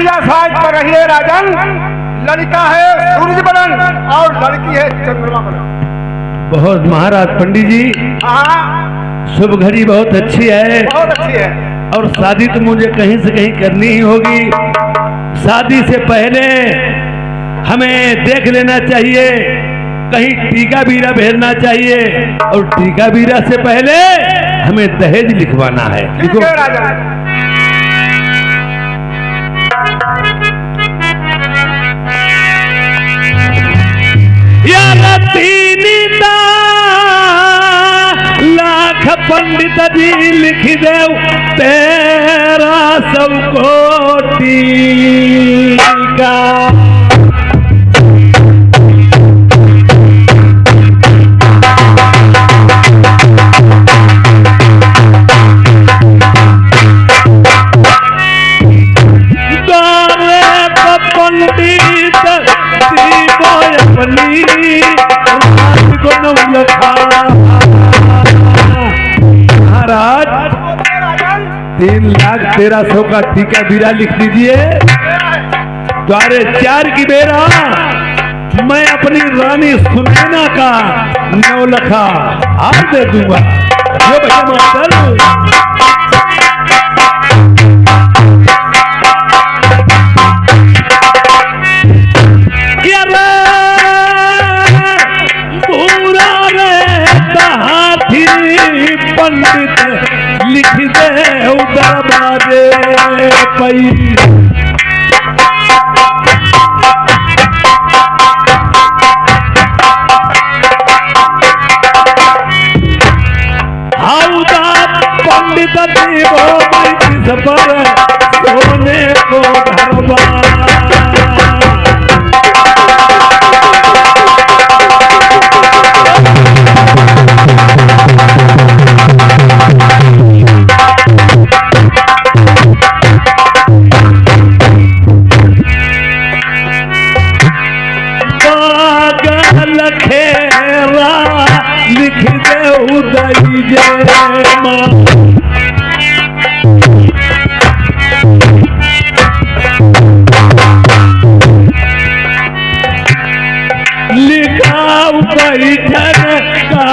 बढ़िया साज पर रही है राजन। लड़का है सूरज बदन और लड़की है चंद्रमा बदन। बहुत महाराज पंडित जी, हाँ शुभ घड़ी बहुत अच्छी है, बहुत अच्छी है। और शादी तो मुझे कहीं से कहीं करनी ही होगी। शादी से पहले हमें देख लेना चाहिए, कहीं टीका बीरा भेजना चाहिए, और टीका बीरा से पहले हमें दहेज लिखवाना है। ठीक है राजन। लाख पंडित जी लिख दे 1300 कोटि का। महाराज 3,13,000 का टीका बीरा लिख दीजिए। द्वारे 4 की बेरा मैं अपनी रानी सुनैना का 9 लखा हार दे दूंगा। जो भैया मास्टर पंडित लिख दे दरबारे पई। हाउदा पंडित देवो पर सोने को धरवा। लिख दे उदय जय मां। लिखाऊ बैठक का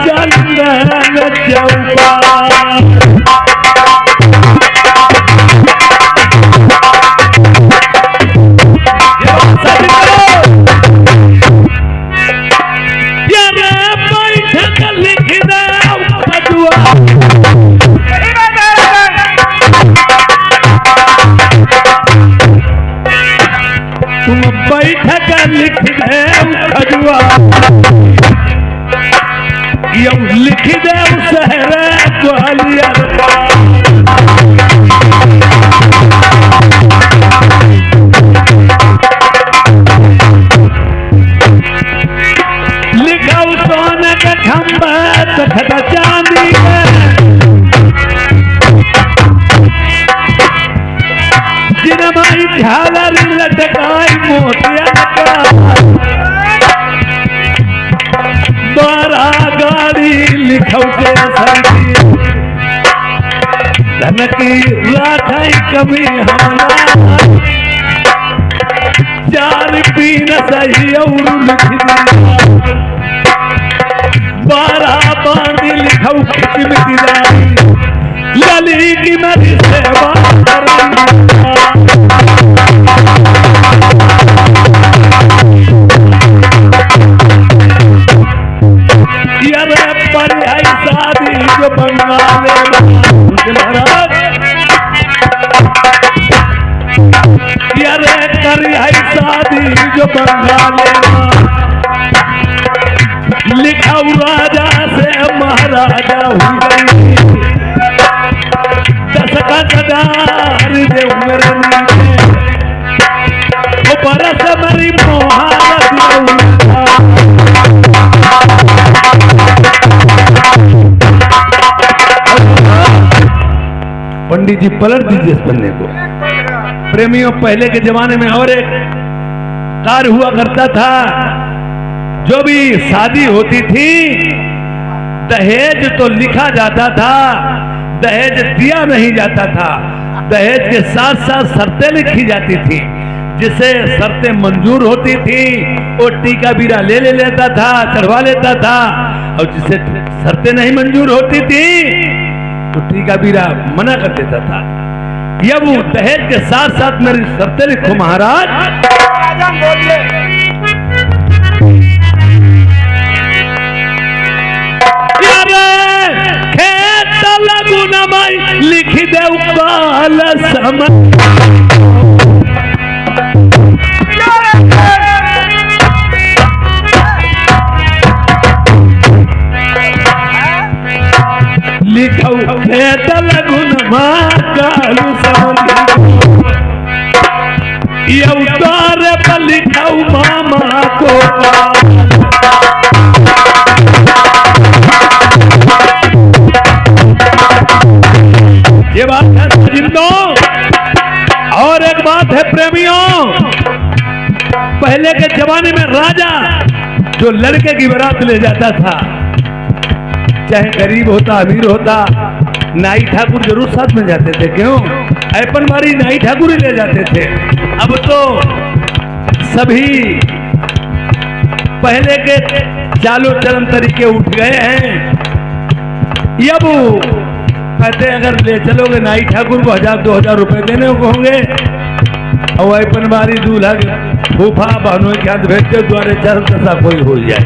चंदन चौपा। तुम बैठक लिख दे खजुआ, यूं लिख दे शहर ग्वालियर। लिखाऊ सोने का खंबा तखता चांदी का। जिनमाई झालर लटकाई मोतिया का। 12 गाड़ी लिखौ के संगी धन की राखाई कभी हमला। 4 पीन सही और लिख दिया। 12 बांधी लिखौ खिच मिट जाई। लली की मेरी सेवा शादी जो बंगाले महाराज शादी जो बंगाले लिखाऊ राजा से महाराजा हुई। 10 का कदार दे उम्र वो बरस मरी पंडित जी पलट दीजिए इस पन्ने को। प्रेमियों, पहले के जमाने में और एक कार्य हुआ करता था। जो भी शादी होती थी दहेज तो लिखा जाता था, दहेज दिया नहीं जाता था। दहेज के साथ साथ शर्तें लिखी जाती थी। जिसे शर्तें मंजूर होती थी वो टीका बीरा ले लेता था, चढ़वा लेता था, और जिसे शर्तें नहीं मंजूर होती थी तो टीका बीरा मना कर देता था। ये वो दहेज के साथ साथ मेरी शर्तें लिखो महाराज। राजन बोलिए। खेत लगुन माई लिख दे काल समय। लिखौ खेत लगुन कालू समझी उतार पर लिखौ मामा को। ये बात है जिंदों। और एक बात है प्रेमियों, पहले के जमाने में राजा जो लड़के की बारात ले जाता था, चाहे गरीब होता अमीर होता, नाई ठाकुर जरूर साथ में जाते थे। क्यों? ऐपन मारी नाई ठाकुर ही ले जाते थे। अब तो सभी पहले के चालो चलन तरीके उठ गए हैं। अब कहते अगर ले चलोगे नाई ठाकुर को 1000-2000 रुपए देने को होंगे, और ऐपन मारी दूल्हा फूफा बहनों के हाथ भेजते द्वारे चरण दशा कोई हो जाए।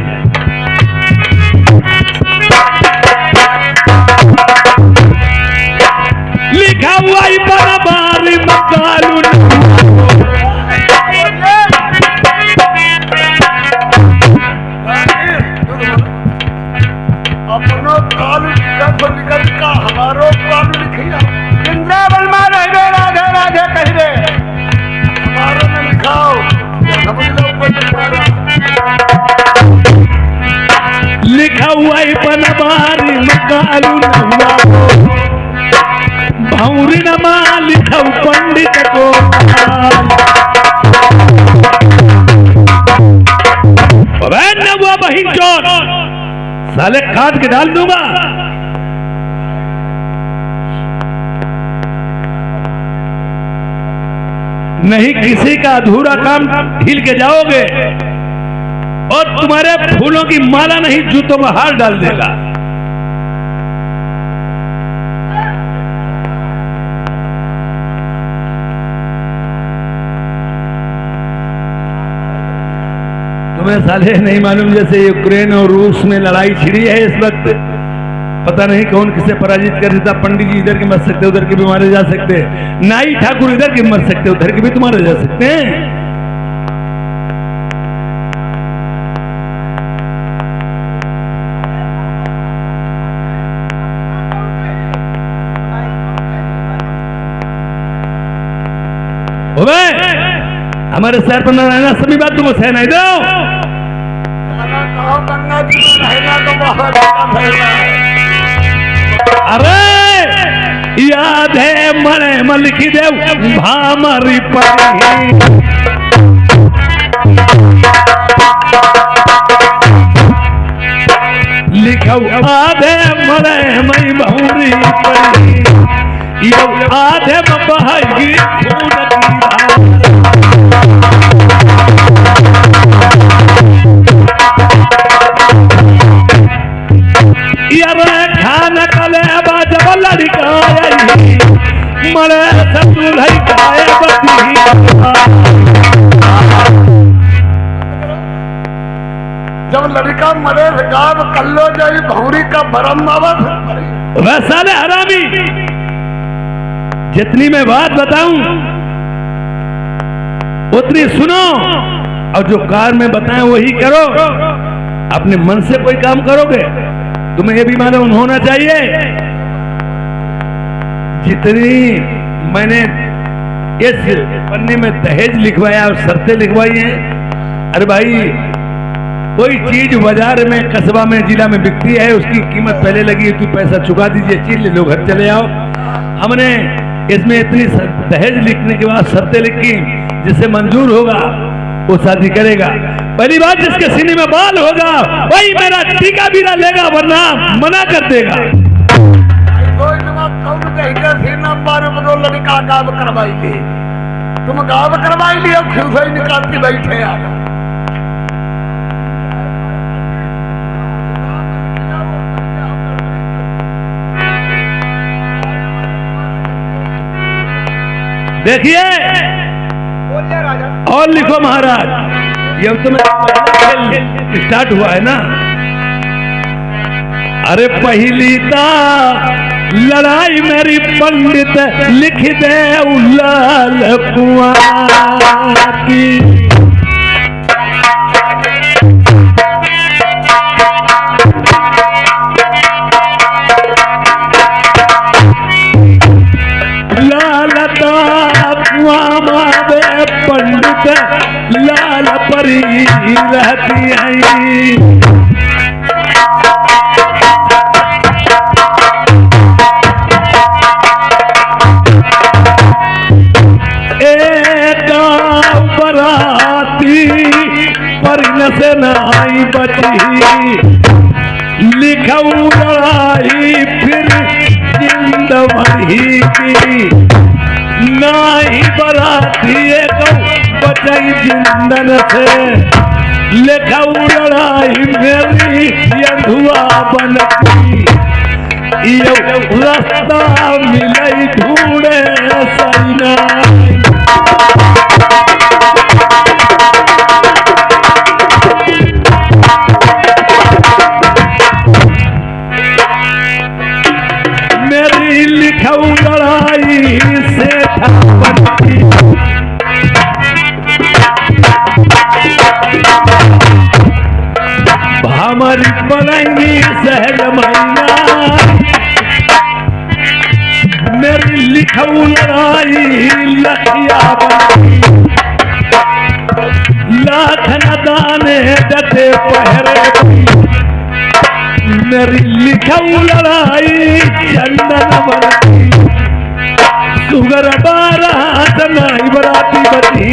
लिखा हुआ ही बराबारी मकालू अपनो कालू निकल का हमारो कालू लिखिया वृंदावन में रहे राधे राधे कह दे हमारो में लिखाओ समझ लो लिखा हुआ ही बराबारी मकालू नहुआ भौरी नमा लिखौ पंडित को। नवा बहिन चोर साले काट के डाल दूंगा। नहीं किसी का अधूरा काम ढील के जाओगे और तुम्हारे फूलों की माला नहीं जूतों में हार डाल देगा। तुम्हें साले नहीं मालूम जैसे यूक्रेन और रूस में लड़ाई छिड़ी है इस वक्त, पता नहीं कौन किसे पराजित कर देता। पंडित जी इधर के मर सकते उधर के भी मारे जा सकते, नाई ठाकुर इधर के मर सकते उधर के भी तुम्हारे जा सकते हैं। हमारे शहर पर नारायणा सभी बात तुमको सह नहीं दो। गंगा जी में रहना तो बहुत फैला है। अरे याद है मरे मलिकी देव भामरी परी लिखो आधे मरे मई बहुरी परी यो आधे बहागी खून खान कले जब लड़का मरे सतुलई खाए जब लड़का मरे गाँव कल्लो जाई भौरी का भरम वैसा ने हरामी। जितनी मैं बात बताऊं उतनी सुनो और जो कार में बताएं वही करो। अपने मन से कोई काम करोगे तुम्हें यह भी मालूम होना चाहिए। जितनी मैंने इस पन्ने में दहेज लिखवाया और शर्तें लिखवाई हैं, अरे भाई कोई चीज बाजार में कस्बा में जिला में बिकती है उसकी कीमत पहले लगी है, तू पैसा चुका दीजिए चीज ले लो घर चले आओ। हमने इसमें इतनी दहेज लिखने के बाद शर्तें लिखी जिसे मंजूर होगा वो शादी करेगा। पहली बात जिसके सीने में बाल होगा वही मेरा टीका बीरा लेगा वरना मना कर देगा। कहते थे नंबर बदो लड़का गाव करवाई ले, तुम गाव करवाई लियो खुद ही निकालती बैठे यार। देखिए और लिखो महाराज, ये तो खेल स्टार्ट हुआ है ना। अरे पहली ता लड़ाई मेरी पंडित लिख दे लाल कुआं की। पंडित लाल परी रहती है। एक बराती परिन से नाई बची, लिखऊ लड़ाई फिर जिंद भरी की। नाई बराती बचाई जिंदन से, लिखऊ लड़ाई मेरी यधुआ बनती। ये रास्ता मिलई ढूंढे सैना, मेरी लिखऊ लड़ाई से बनती। हमारी बनाएंगी सहज महीना, मेरी लिखऊ लड़ाई लखिया बनती। लाख न दाने डटे पहरे, मेरी लिखऊ लड़ाई चंदन बनती। सुगर बारात नाई बराती बची,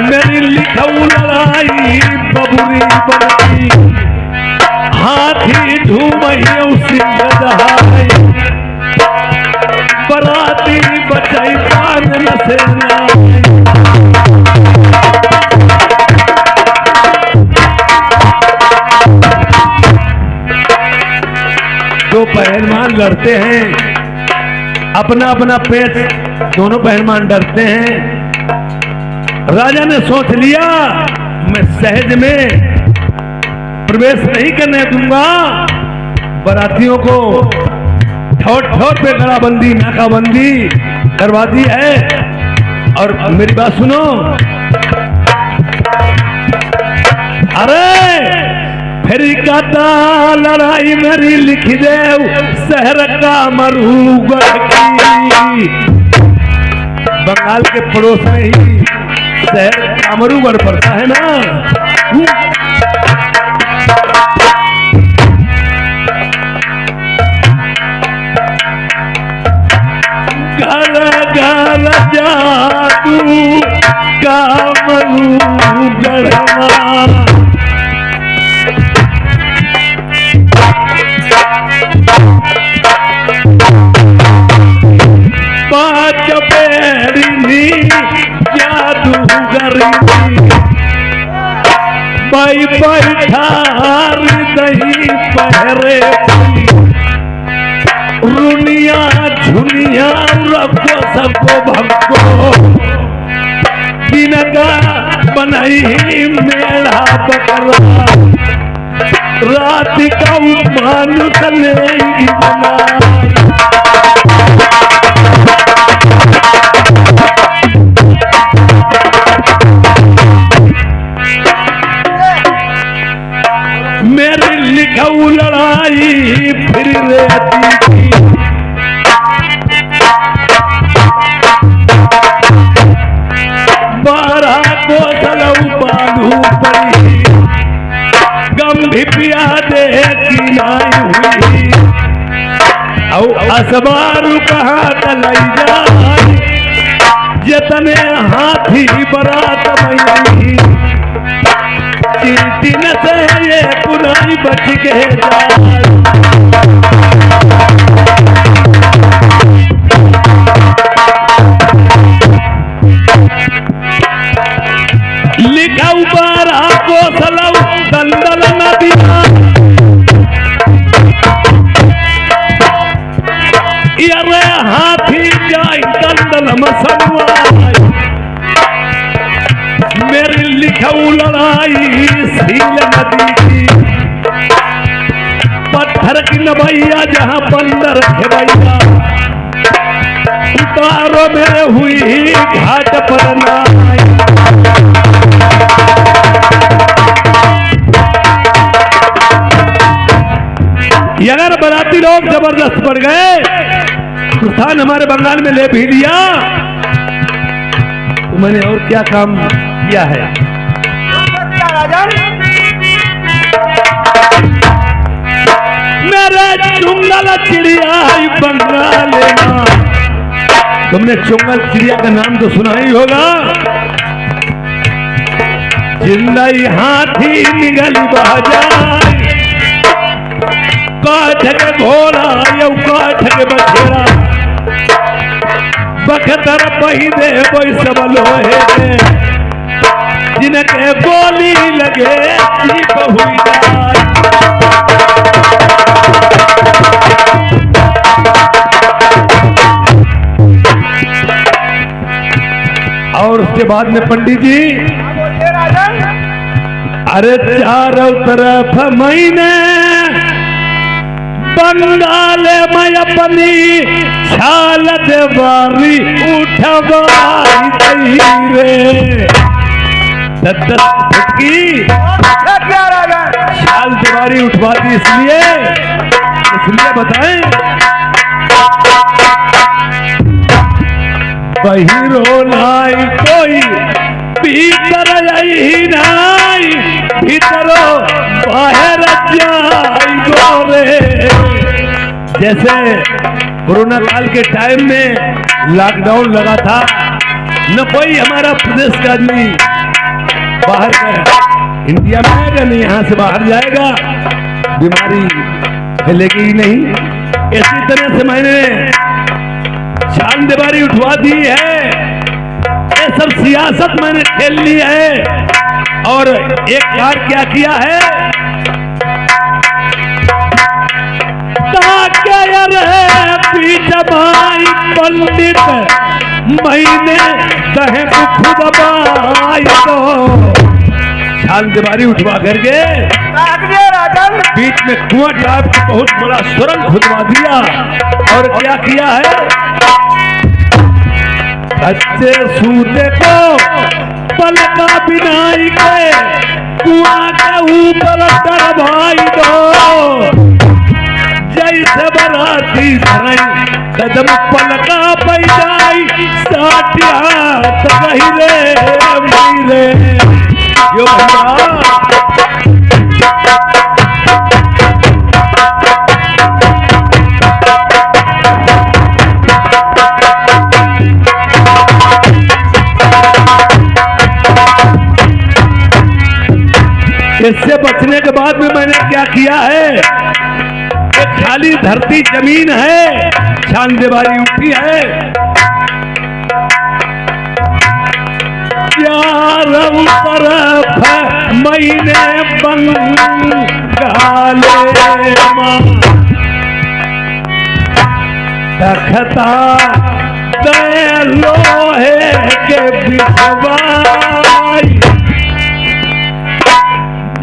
मेरी लिखऊ लड़ाई बबुरी बनती। हाथी ढूमहियो सिंह दहाई, बराती बचाई पान न सेना। दो पहलवान लड़ते हैं, अपना अपना पेट, दोनों पहलवान डरते हैं। राजा ने सोच लिया मैं सहज में प्रवेश नहीं करने दूंगा, बरातियों को ठोर ठोर पे गलाबंदी नाकाबंदी करवा दी है। और मेरी बात सुनो, अरे फिर कहता लड़ाई मेरी लिख दे शहर का मरूगढ़ की। बंगाल के पड़ोस में ही शहर कामरूगढ़ पड़ता है ना। घर घर जादू कामरूगढ़, पांच पेड़ी जादूगर बाई बैठार दही पहरे, रुनिया झुनिया रखो सबको भक्को। बिनगा बनाई मेढ़ा बकरा, रात का मानुष नहीं बना। मेरी लिखऊ लड़ाई फिर रहती थी। बारह को सलऊ बांधू पड़ी, गंभी पिया दे की नाई हुई। औ असबारू कहाँ तलाई जाए, जतने हाथी बरात मई। चीटी न से ये पुरानी बच के जाए। समसनवाई मेरी लिखऊ लड़ाई सील नदी की पत्थर की नभैया जहां बंदर है भैया उतारो मेरे हुई घाट पर नाई अगर बराती लोग जबरदस्त पड़ गए स्थान हमारे बंगाल में ले भी लिया तो मैंने और क्या काम किया है। मेरे चुंगल चिड़िया बंगाल में तुमने चुंगल चिड़िया का नाम तो सुना ही होगा। जिंदई हाथी निगल बाजाई काठ के घोड़ा यौ काठ के बखेड़ा बखतर पहिने कोई सब लोहे दे जिनके गोली लगे जीप हुई जाए। और उसके बाद में पंडित जी अरे चारों तरफ मैंने बंगाल में अपनी छाल देवारी उठवाई रे 10 फुट की छाल देवारी उठवा दी इसलिए बताएं बहिरो लाई कोई भीतर ही नाई भीतरो बाहर जाई गोरे। जैसे कोरोना काल के टाइम में लॉकडाउन लगा था न कोई हमारा प्रदेश का आदमी बाहर का इंडिया में आएगा नहीं यहाँ से बाहर जाएगा बीमारी फैलेगी ही नहीं। इसी तरह से मैंने छाल दीवारी उठवा दी है। ये सब सियासत मैंने खेल ली है और एक कार्य क्या किया है जमाई पंडित मैंने दहे खुद बाई दो छाल दीवारी उठवा करके बीच में कुआं टाइप का बहुत बड़ा सुरंग खुदवा दिया और क्या किया है अच्छे सूते को पलका बिनाई के कुआं के ऊपर डरवाई दो जैसे बराती कदम पलका पैदाई साटिया तही रे मेरे यो भैया इससे बचने के बाद में मैंने क्या किया है कि खाली धरती जमीन है छाल दीवारी उठी है चारों तरफ मैंने बंगाले तखता दे लोहे के बिछवाई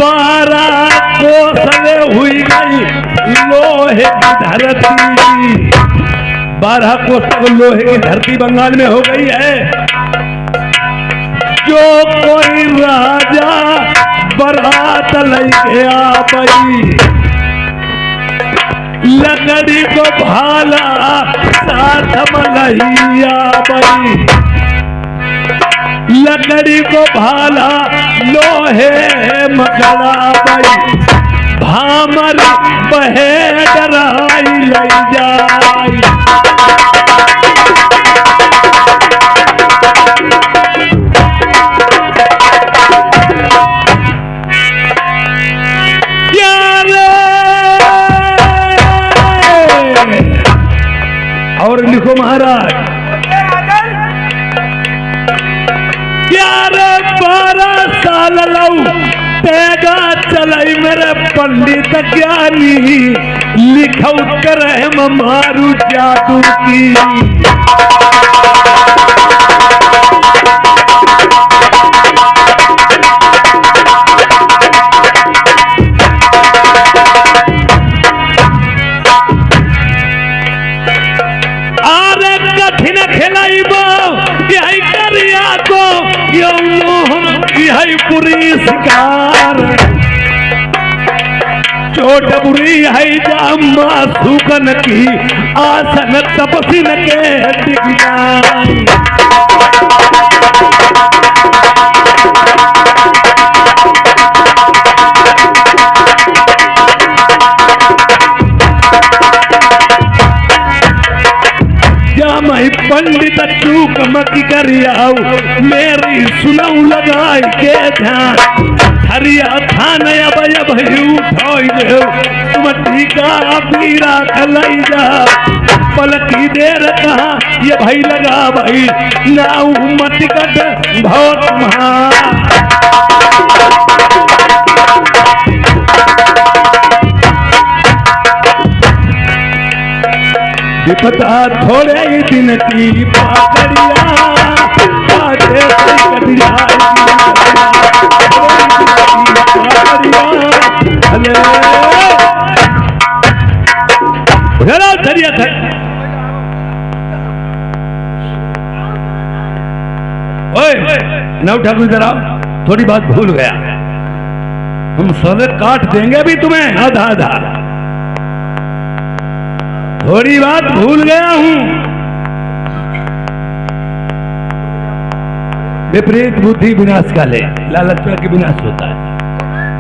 12 कोसले हुई गई लोहे की धरती 12 कोस लोहे की धरती बंगाल में हो गई है। जो कोई राजा बारात लेके आ गई लकड़ी को भाला साथ मलहिया बई लकड़ी को भाला लोहे मकड़ा बई भामर बहे डराई ले जाई और लिखो महाराज 12 साल लऊ तेगा चलाई मेरे पंडित ज्ञानी लिखौ कर मारू जादू की बुरी शिकार चोट बुरी है जामा सुकन की आसन तपसिन के डिगनाई पंडित चूक मकी करियाऊ मेरी सुनाऊ लगाई के ध्यान हरिया थान अबय भयू ठोई देव तुम टीका पीरा खलाई जा पलकी देर कहा ये भाई लगा भाई नाऊ मटिकट बहुत महा विपदा थोड़े ही दिन की पाकड़िया आधे कट जाएगी नव ठाकुर इधर आओ थोड़ी बात भूल गया हम सर काट देंगे भी तुम्हें आधा आधा थोड़ी बात भूल गया हूं विपरीत बुद्धि विनाश का ले लालच के विनाश होता है।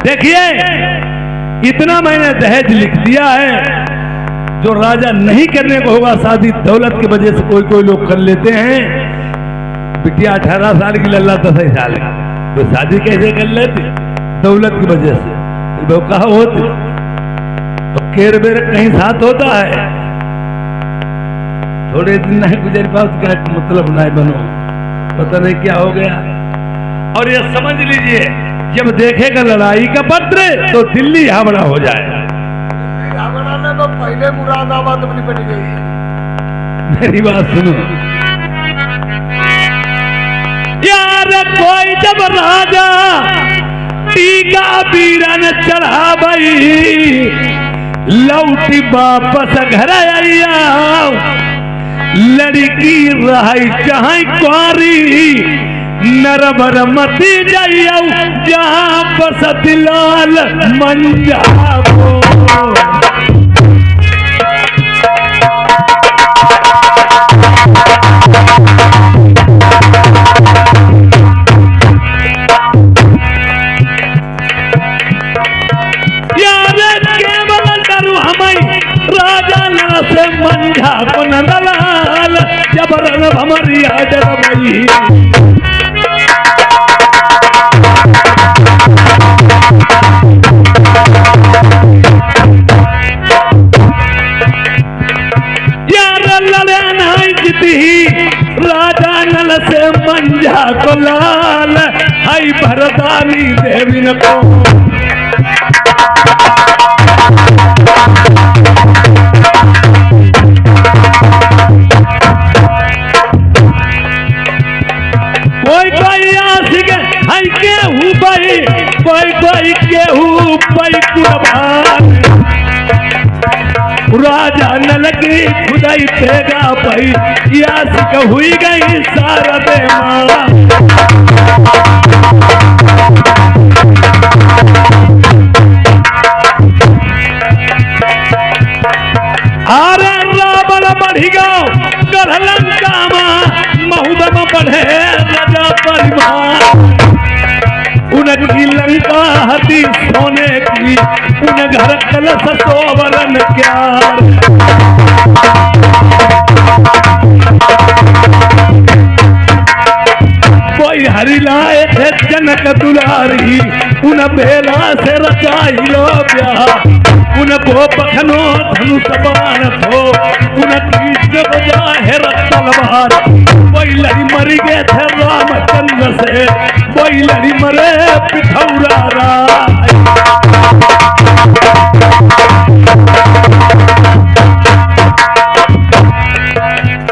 देखिए इतना मैंने दहेज लिख दिया है जो राजा नहीं करने को होगा शादी दौलत की वजह से कोई कोई लोग कर लेते हैं। बिटिया 18 साल की लल्ला 10 साल का तो शादी कैसे कर लेते दौलत की वजह से वो कहा होते तो केर बेर कहीं साथ होता है थोड़े दिन नहीं गुजर पाओ उसका मतलब नहीं बनो पता नहीं क्या हो गया। और ये समझ लीजिए जब देखेगा लड़ाई का पत्र तो दिल्ली हावड़ा हो जाए। हावड़ा ने तो पहले मुरादाबाद अपनी बन गई। मेरी बात सुनो यार कोई जब राजा टीका बीरन चढ़ा भाई लौटी वापस घर आइया लड़की रही चाहे कुआरी नरबर मती जाइयो जहां बसत लाल मंजाबो मंझा को नंदलाल जबरन हमारी आदर भई यार लड़े नहीं जीती राजा नल से मंझा को लाल हाई भरदानी देवी न को कोई केहू पाई कुर्बान राजा न लगी खुदाई पेगा पाई यासिक हुई गई सारा दे माँ अरे रावण बढ़ी गो गढ़लंका महुदम बढ़े राजा परिवार उनकी लंका हती सोने की उन घर कलश सोवरन क्या कोई हरि लाए थे जनक दुलारी उन बेला से रचाई लो ब्याह उन को पखनो धनुष बाण थो उनकी जब जाहिर तलवार कोई लड़ी मरी गए थे रामचंद्र से कोई लड़ी मरे पिठौरा राय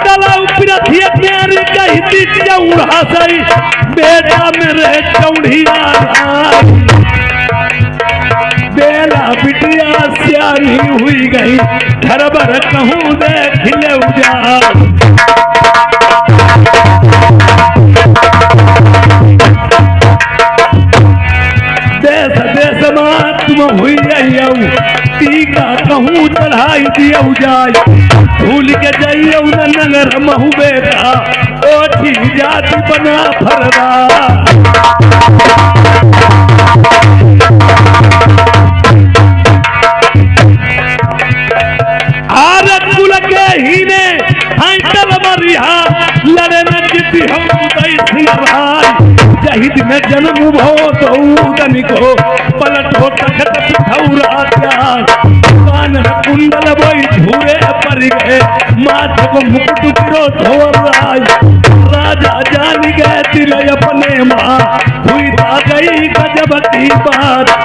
तलाऊ पिरथिया प्यारी कही की चौड़ा सही बेटा मेरे चौड़िया बेला बिटिया सियानी हुई गई घर भर कहूँ देख ले उजाड़ देश देश मां तुम हुई रही टीका कहूँ चढ़ाई दिया जाय भूल के जाइए नगर महू बेटा ओठी जाति बना फरदा आरत कुल के ही ने हंटल मरिया लड़े न जीती हम सिंह भाई जहिद में जन्म भो तो उदनी को पलट हो तखत पिठौरा त्याग कान कुंडल बोई झूरे पर गए माथे को मुकुट गिरो धोर राज राजा जान गए दिल अपने माँ हुई ता गई गजब की बात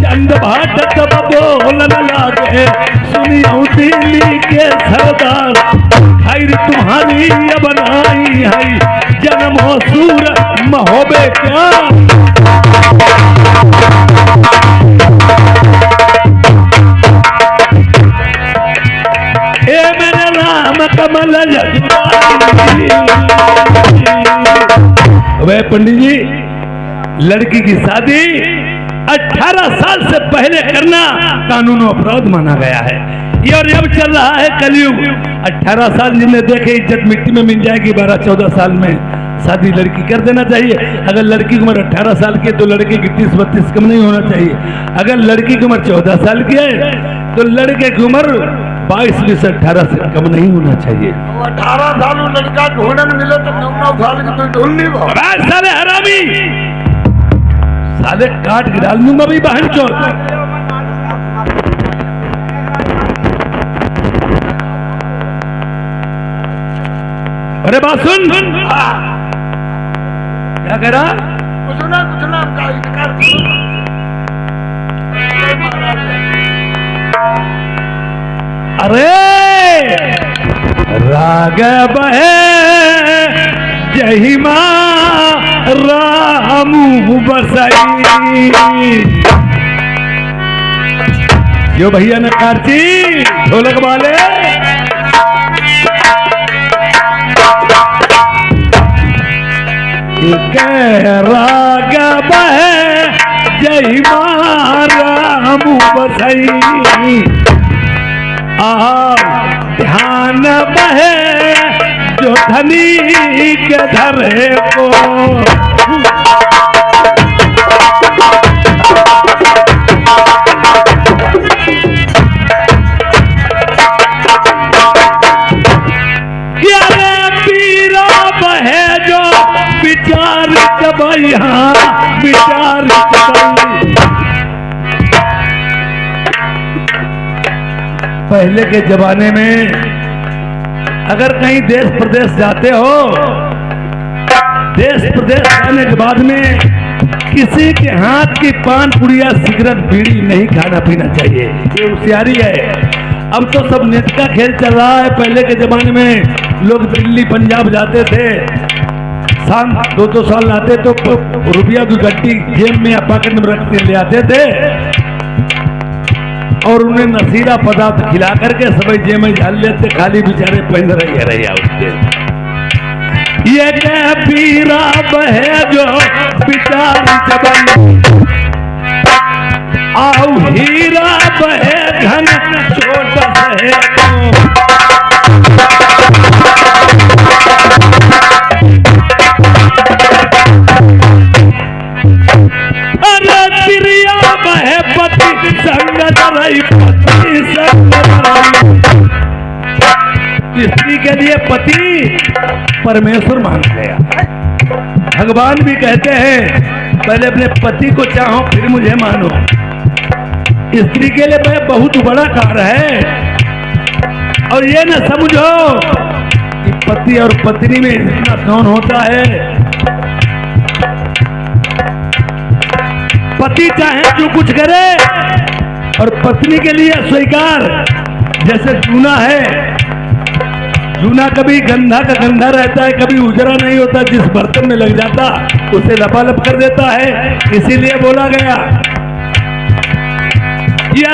चंद भाट तब बोलन लागे सुनी दिल्ली के सरदार खैर तुम्हारी बनाई है जन्म हो सूर महोबे क्या ए मेरे राम कमल वे पंडित जी लड़की की शादी 18 साल से पहले करना कानून अपराध माना गया है ये और अब चल रहा है कलयुग 18 साल जिन्हें देखे इज्जत मिट्टी में मिल जाएगी 12-14 साल में शादी लड़की कर देना चाहिए अगर लड़की की उम्र 18 साल की है तो लड़के की 30-32 कम नहीं होना चाहिए अगर लड़की की उम्र 14 साल की है तो लड़के की उम्र 22 से 18 से कम नहीं होना चाहिए 18 साल लड़का ढूंढन मिले तो 9 साल की तो ढूंढ नहीं साले हरामी साले काट गिरा लूंगा भाई बहन चोर अरे बात सुन क्या कह रहा कुछ ना का इनकार अरे राग बहे जही माँ रामू बसई यो भैया नकारची ढोलक वाले राग बहे जही माँ रामू बसई ध्यान बहे जो धनी के धरे को पीरा बहे जो विचार चबैया विचार पहले के जमाने में अगर कहीं देश प्रदेश जाते हो देश प्रदेश जाने के बाद में किसी के हाथ की पान पुड़िया सिगरेट बीड़ी नहीं खाना पीना चाहिए ये होशियारी है अब तो सब नेट का खेल चल रहा है पहले के जमाने में लोग दिल्ली पंजाब जाते थे शाम 2-2 साल आते तो रुपया की गड्डी जेब में या पॉकेट में रख के ले आते थे और उन्हें नशीला पदार्थ खिला करके सभी जेब में डाल लेते खाली बेचारे पहन रही उसके ये क्या पीरा बहे जो विचार चबन आओ हीरा बहे घन छोटा सहे अरे प्रिया बहे पति संगत रही पति संगत रही स्त्री के लिए पति परमेश्वर माना गया भगवान भी कहते हैं पहले अपने पति को चाहो फिर मुझे मानो स्त्री के लिए बहुत बड़ा कार्य है और ये न समझो कि पति और पत्नी में इतना कौन होता है पति चाहे जो कुछ करे और पत्नी के लिए स्वीकार जैसे चूना है चूना कभी गंधा का गंधा रहता है, कभी उजरा नहीं होता, जिस बर्तन में लग जाता उसे लपालप कर देता है। इसीलिए बोला गया ये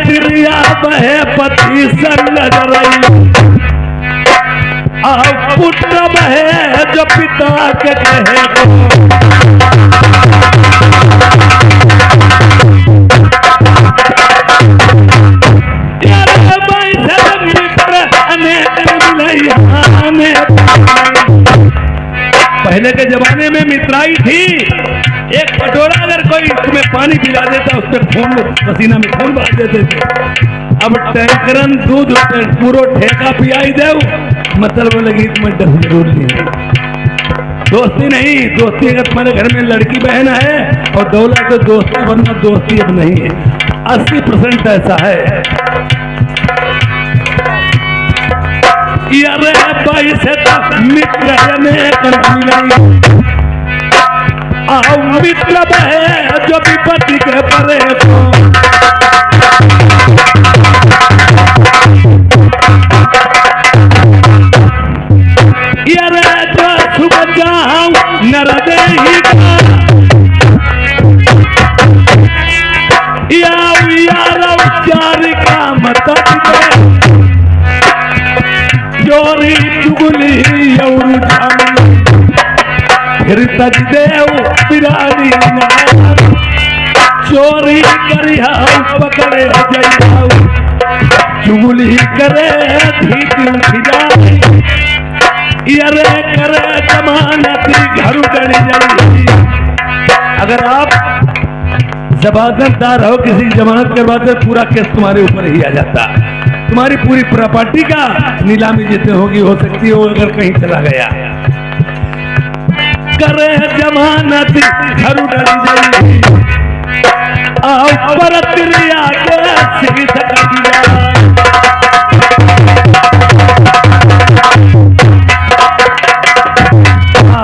तिरिया बहे पति संग पुत्र बहे जो पिता के कहे पहले के जमाने में मित्राई थी। एक कटोरा अगर कोई इसमें पानी पिला देता उसमें खून पसीना में खून बहा देते थे। अब टैंकरन दूध पूरा ठेका पियाई दे मतलब लगी तुम्हें डर जरूर नहीं। दोस्ती नहीं, दोस्ती अगर तुम्हारे घर में लड़की बहन है और दौलत तो दोस्ती, वरना दोस्ती अब नहीं है। 80% ऐसा है। यारे भाई से मित्र मित्र है जो विपत्ति के परे यारे जो सुबह जाऊं नरदेही चार का मत चोरी चुगली फिर तज देव बिरानी चोरी करी पकड़े जाऊ चुगली करे यरे करे जमानती घर डरी जाई। अगर आप जमानतदार हो, किसी जमानत करवाते पूरा केस तुम्हारे ऊपर ही आ जाता। तुम्हारी पूरी प्रॉपर्टी का नीलामी जितने होगी हो सकती हो अगर कहीं चला गया। करे जमानत घर डरी जाई पर तिरिया के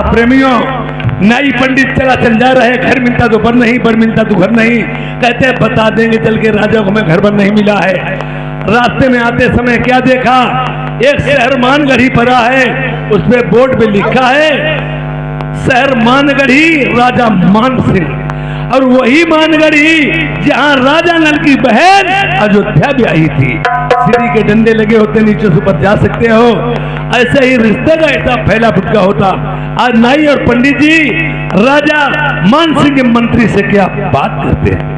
प्रेमियों, नाई पंडित चला चल जा रहे, घर मिलता तो बर नहीं, बर मिलता तो घर नहीं। कहते बता देंगे चल के राजा को हमें घर बर नहीं मिला है। रास्ते में आते समय क्या देखा, एक शहर मानगढ़ी पड़ा है, उसपे बोर्ड पे लिखा है शहर मानगढ़ी राजा मान सिंह। और वही मानगढ़ी जहां राजा नल की बहन अयोध्या भी आई थी। सीढ़ी के डंडे लगे होते, नीचे से ऊपर जा सकते हो। ऐसे ही रिश्ते का ऐसा फैला फुटका होता। आज नाई और पंडित जी राजा मान सिंह के मंत्री से क्या बात करते हैं।